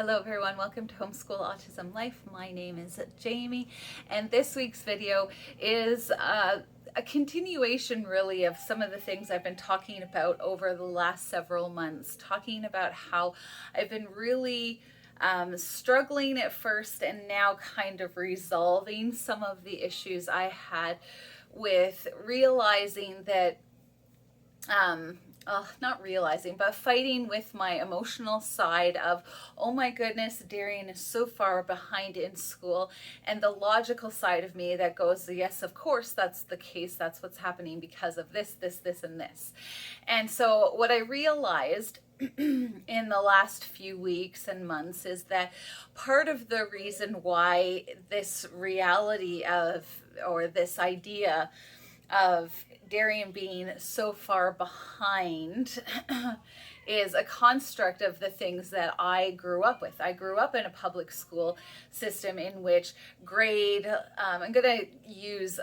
Hello everyone, welcome to Homeschool Autism Life. My name is Jamie, and this week's video is a continuation really of some of the things I've been talking about over the last several months, talking about how I've been really struggling at first and now kind of resolving some of the issues I had with realizing that not realizing, but fighting with my emotional side of, oh my goodness, Darrion is so far behind in school, and the logical side of me that goes, yes, of course, that's the case. That's what's happening because of this, and this. And so what I realized in the last few weeks and months is that part of the reason why this reality of, or this idea of Darrion being so far behind is a construct of the things that I grew up with. I grew up in a public school system in which I'm going to use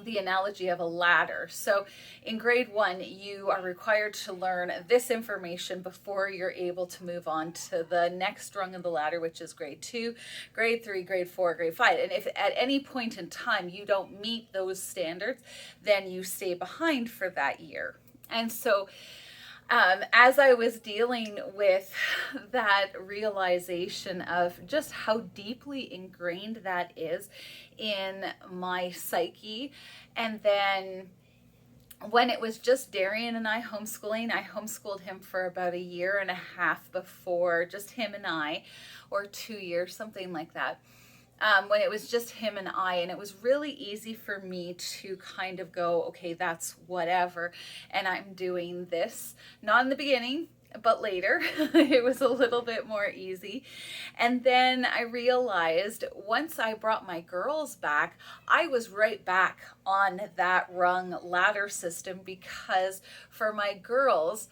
the analogy of a ladder. So in grade 1, you are required to learn this information before you're able to move on to the next rung of the ladder, which is grade 2, grade 3, grade 4, grade 5. And if at any point in time you don't meet those standards, then you stay behind for that year. And so as I was dealing with that realization of just how deeply ingrained that is in my psyche, and then when it was just Darrion and I homeschooling, I homeschooled him for about 1.5 years before, just him and I, or 2 years, something like that. When it was just him and I, and it was really easy for me to kind of go, okay, that's whatever, and I'm doing this. Not in the beginning, but later. It was a little bit more easy. And then I realized once I brought my girls back, I was right back on that rung ladder system, because for my girls,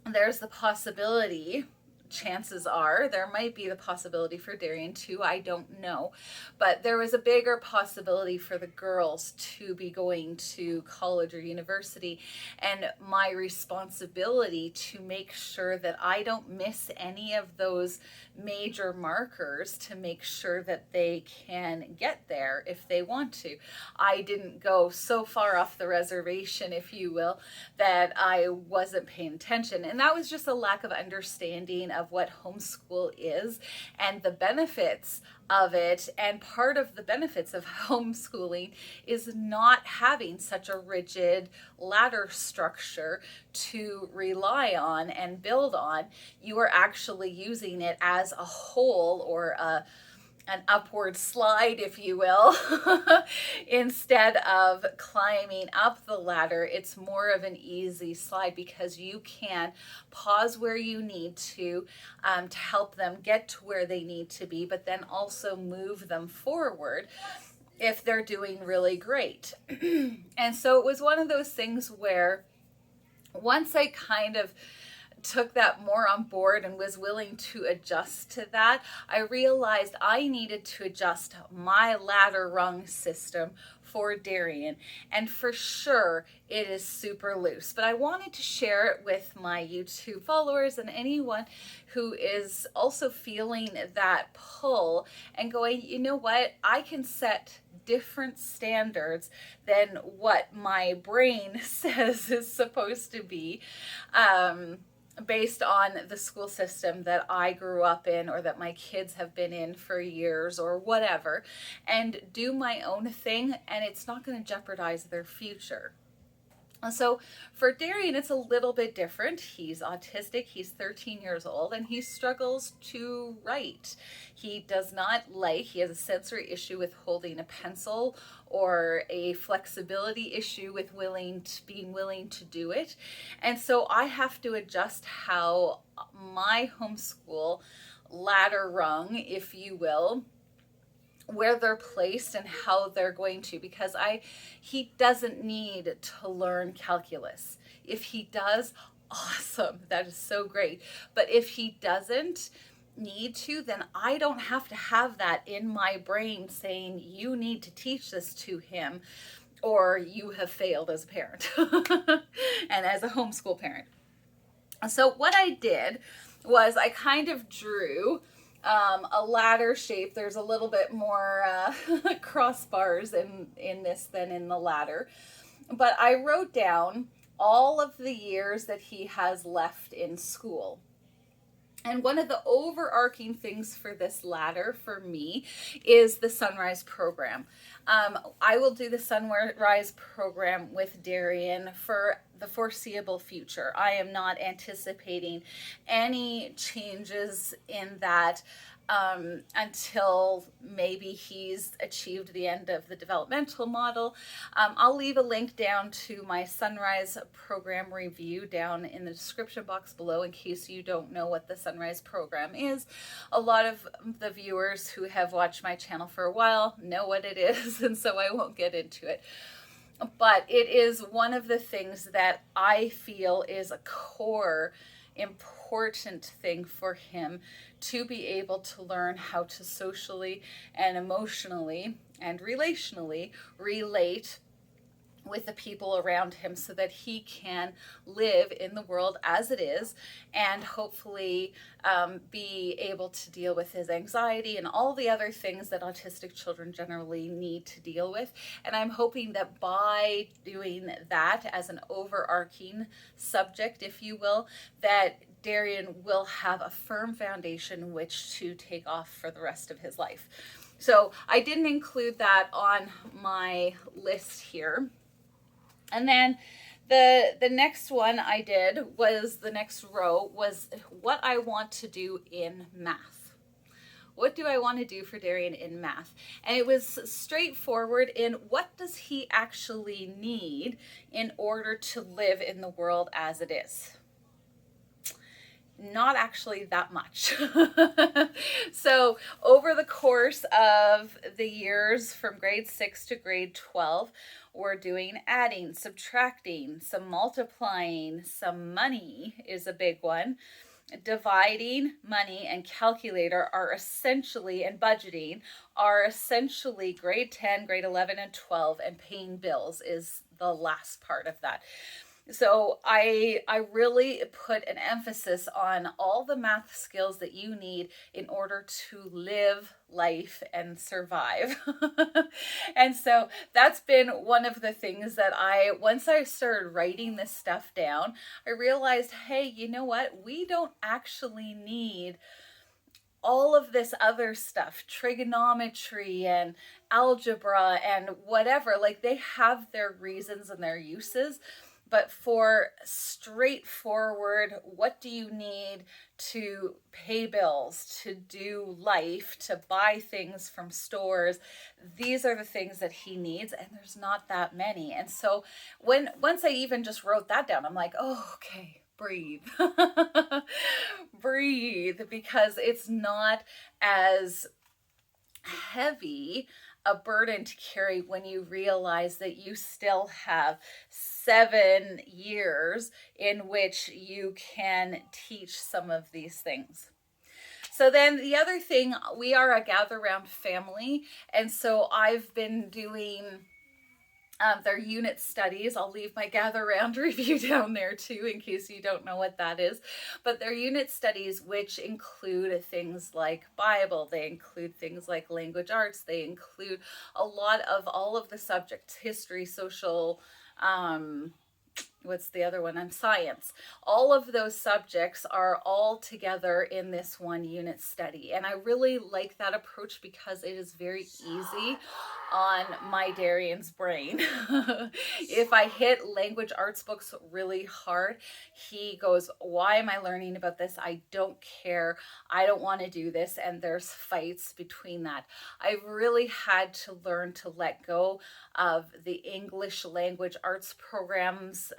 there's the possibility, chances are, there might be the possibility for Darrion too, I don't know, but there was a bigger possibility for the girls to be going to college or university, and my responsibility to make sure that I don't miss any of those major markers to make sure that they can get there if they want to. I didn't go so far off the reservation, if you will, that I wasn't paying attention, and that was just a lack of understanding of what homeschool is and the benefits of it. And part of the benefits of homeschooling is not having such a rigid ladder structure to rely on and build on. You are actually using it as a whole, or an upward slide, if you will. Instead of climbing up the ladder, it's more of an easy slide, because you can pause where you need to help them get to where they need to be, but then also move them forward if they're doing really great. And so it was one of those things where once I kind of took that more on board and was willing to adjust to that, I realized I needed to adjust my ladder rung system for Darrion. And for sure, it is super loose. But I wanted to share it with my YouTube followers and anyone who is also feeling that pull and going, you know what, I can set different standards than what my brain says is supposed to be, based on the school system that I grew up in, or that my kids have been in for years, or whatever, and do my own thing, and it's not going to jeopardize their future. So for Darrion, it's a little bit different. He's autistic, he's 13 years old, and he struggles to write. He has a sensory issue with holding a pencil, or a flexibility issue with being willing to do it. And so I have to adjust how my homeschool ladder rung, if you will, where they're placed and how they're going to, because he doesn't need to learn calculus. If he does, awesome, that is so great. But if he doesn't need to, then I don't have to have that in my brain saying, you need to teach this to him, or you have failed as a parent and as a homeschool parent. So what I did was I kind of drew a ladder shape. There's a little bit more crossbars in this than in the ladder. But I wrote down all of the years that he has left in school. And one of the overarching things for this ladder for me is the Sunrise program. I will do the Sunrise program with Darrion for the foreseeable future. I am not anticipating any changes in that until maybe he's achieved the end of the developmental model. I'll leave a link down to my Sunrise program review down in the description box below in case you don't know what the Sunrise program is. A lot of the viewers who have watched my channel for a while know what it is, and so I won't get into it. But it is one of the things that I feel is a core important thing for him to be able to learn how to socially and emotionally and relationally relate with the people around him so that he can live in the world as it is and hopefully be able to deal with his anxiety and all the other things that autistic children generally need to deal with. And I'm hoping that by doing that as an overarching subject, if you will, that Darrion will have a firm foundation which to take off for the rest of his life. So I didn't include that on my list here. And then the next one I did was, the next row was what I want to do in math. What do I want to do for Darrion in math? And it was straightforward in what does he actually need in order to live in the world as it is? Not actually that much. So over the course of the years from grade 6 to grade 12, we're doing adding, subtracting, some multiplying, some money is a big one. Dividing, money, and calculator are essentially, and budgeting are essentially grade 10, grade 11, and 12, and paying bills is the last part of that. So I really put an emphasis on all the math skills that you need in order to live life and survive. And so that's been one of the things that once I started writing this stuff down, I realized, hey, you know what? We don't actually need all of this other stuff, trigonometry and algebra and whatever. Like, they have their reasons and their uses. But for straightforward, what do you need to pay bills, to do life, to buy things from stores? These are the things that he needs, and there's not that many. And so once I even just wrote that down, I'm like, oh, okay, breathe. Breathe, because it's not as heavy a burden to carry when you realize that you still have 7 years in which you can teach some of these things. So then the other thing, we are a gather round family, and so I've been doing their unit studies. I'll leave my gather round review down there too in case you don't know what that is. But their unit studies, which include things like Bible, they include things like language arts, they include a lot of all of the subjects, history, social, what's the other one? Science. All of those subjects are all together in this one unit study. And I really like that approach because it is very easy on my Darrion's brain. If I hit language arts books really hard, he goes, why am I learning about this? I don't care. I don't want to do this. And there's fights between that. I've really had to learn to let go of the English language arts programs,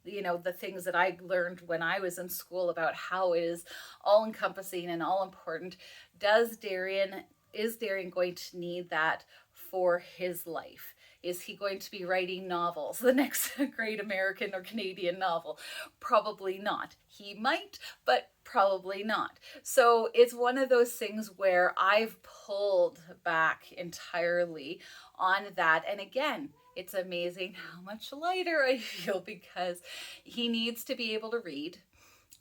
you know, the things that I learned when I was in school about how it is all encompassing and all important. Is Darrion going to need that for his life? Is he going to be writing novels, the next great American or Canadian novel? Probably not. He might, but probably not. So it's one of those things where I've pulled back entirely on that. And again, it's amazing how much lighter I feel because he needs to be able to read.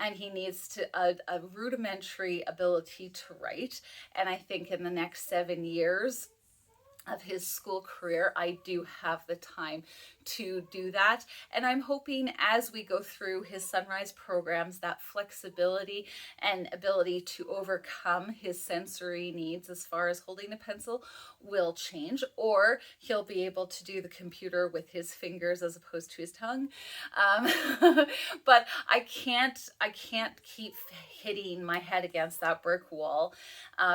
and he needs to a rudimentary ability to write. And I think in the next 7 years of his school career, I do have the time to do that. And I'm hoping as we go through his Sunrise programs, that flexibility and ability to overcome his sensory needs as far as holding a pencil will change, or he'll be able to do the computer with his fingers as opposed to his tongue. But I can't keep hitting my head against that brick wall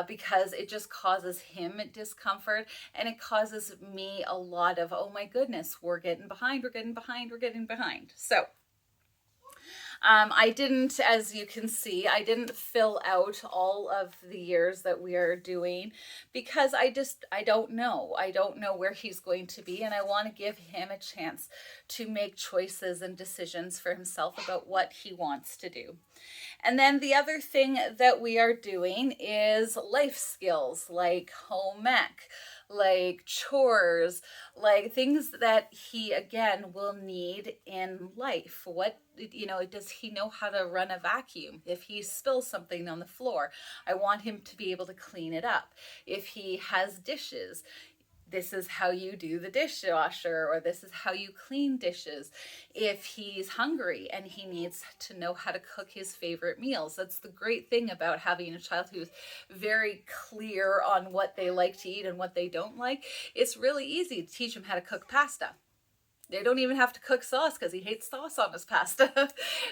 because it just causes him discomfort, and it causes me a lot of, oh my goodness, we're getting behind. So I didn't, as you can see, I didn't fill out all of the years that we are doing because I don't know. I don't know where he's going to be, and I want to give him a chance to make choices and decisions for himself about what he wants to do. And then the other thing that we are doing is life skills like home ec, like chores, like things that he again will need in life. What, does he know how to run a vacuum? If he spills something on the floor, I want him to be able to clean it up. If he has dishes, this is how you do the dishwasher, or this is how you clean dishes. If he's hungry and he needs to know how to cook his favorite meals, that's the great thing about having a child who's very clear on what they like to eat and what they don't like. It's really easy to teach him how to cook pasta. They don't even have to cook sauce because he hates sauce on his pasta.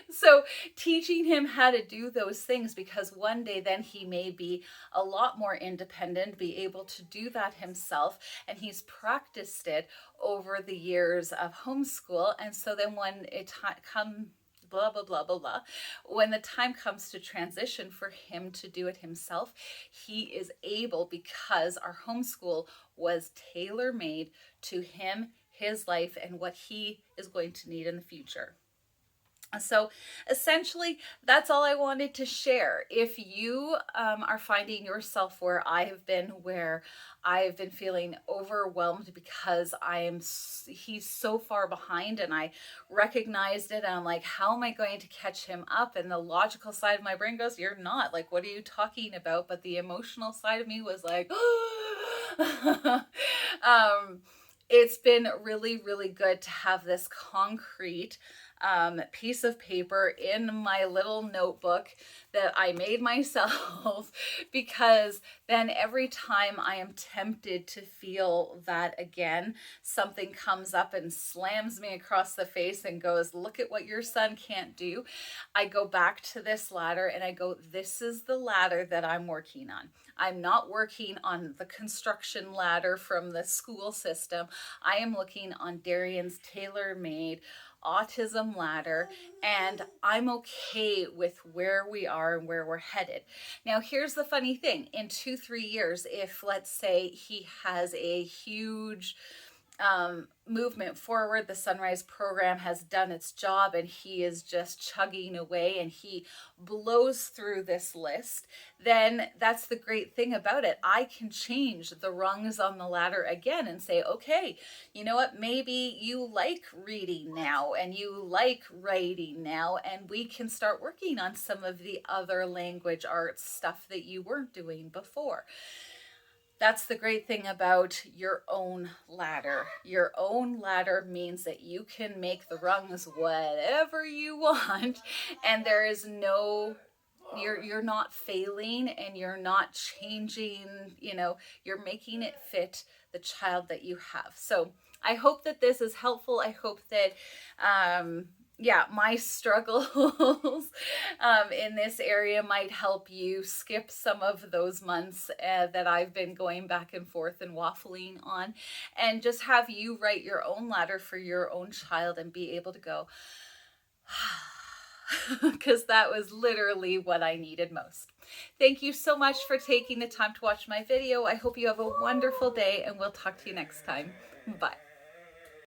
So teaching him how to do those things, because one day then he may be a lot more independent, be able to do that himself, and he's practiced it over the years of homeschool. And so then when it comes blah, blah, blah, blah, blah. When the time comes to transition for him to do it himself, he is able, because our homeschool was tailor-made to him, his life, and what he is going to need in the future. So essentially, that's all I wanted to share. If you are finding yourself where I've been feeling overwhelmed because he's so far behind, and I recognized it, and I'm like, how am I going to catch him up? And the logical side of my brain goes, you're not. Like, what are you talking about? But the emotional side of me was like, it's been really, really good to have this concrete piece of paper in my little notebook that I made myself, because then every time I am tempted to feel that again, something comes up and slams me across the face and goes, look at what your son can't do. I go back to this ladder and I go, this is the ladder that I'm working on. I'm not working on the construction ladder from the school system. I am looking on Darrion's tailor-made autism ladder, and I'm okay with where we are and where we're headed. Now, here's the funny thing. In 2-3 years, if let's say he has a huge movement forward, the Sunrise program has done its job and he is just chugging away and he blows through this list, then that's the great thing about it. I can change the rungs on the ladder again and say, okay, you know what, maybe you like reading now and you like writing now, and we can start working on some of the other language arts stuff that you weren't doing before. That's the great thing about your own ladder. Your own ladder means that you can make the rungs whatever you want, and there is no, you're not failing and you're not changing, you're making it fit the child that you have. So I hope that this is helpful. I hope that my struggles in this area might help you skip some of those months that I've been going back and forth and waffling on, and just have you write your own ladder for your own child and be able to go, because that was literally what I needed most. Thank you so much for taking the time to watch my video. I hope you have a wonderful day, and we'll talk to you next time. Bye.